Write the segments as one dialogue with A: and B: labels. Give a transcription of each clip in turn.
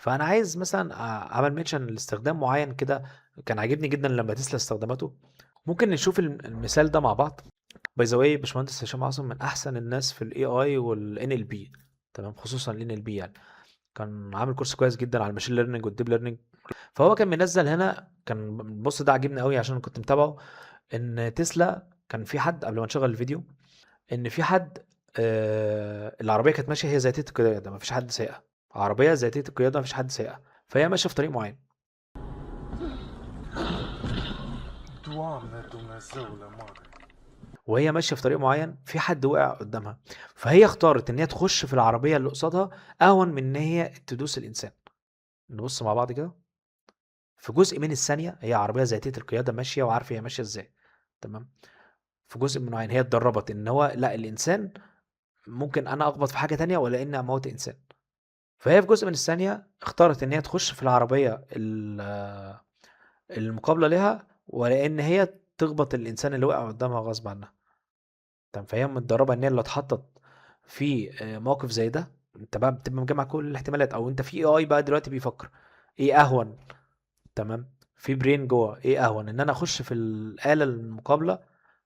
A: فانا عايز مثلا اعمل منشن لاستخدام معين كده، كان عاجبني جدا لما تسلا استخدمته. ممكن نشوف المثال ده مع بعض. باي ذا واي، باشمهندس هشام عاصم من احسن الناس في الاي اي والان ال بي، تمام، خصوصا الان ال بي يعني. كان عامل كورس كويس جدا على الماشين ليرنينج والديب ليرنينج. فهو كان منزل هنا، كان بص ده عجبني قوي عشان كنت متابعه، ان تسلا كان في حد قبل ما نشغل الفيديو، ان في حد العربيه كانت ماشيه هي ذاتيه القياده، ما فيش حد سايقها، عربيه ذاتيه القياده ما فيش حد سايقها، فهي ماشيه في طريق معين، وهي ماشيه في طريق معين في حد وقع قدامها، فهي اختارت ان هي تخش في العربيه اللي قصادها اهون من ان هي تدوس الانسان. نبص مع بعض كده. في جزء من الثانيه هي عربيه ذاتيه القياده ماشيه وعارفه هي ماشيه ازاي، تمام. في جزء من معين هي اتدربت ان هو لا، الانسان ممكن انا اخبط في حاجه تانية ولا اني اموت انسان. فهي في جزء من الثانيه اختارت ان هي تخش في العربيه المقابله لها، ولا ان هي تخبط الانسان اللي وقع قدامها غصب عنها. تمام، فهي متدربه ان هي لو اتحطت في موقف زي ده، انت بقى بتبقى مجمع كل الاحتمالات، او انت في اي بقى دلوقتي بيفكر ايه اهون. تمام، في برين جوه ايه اهون، ان انا اخش في الاله المقابله،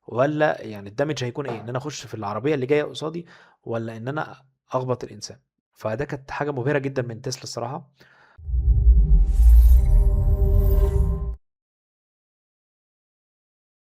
A: ولا يعني الدمج هيكون ايه، ان انا اخش في العربيه اللي جايه قصادي، ولا ان انا اخبط الانسان. فده كانت حاجه مبهره جدا من تسلا الصراحه.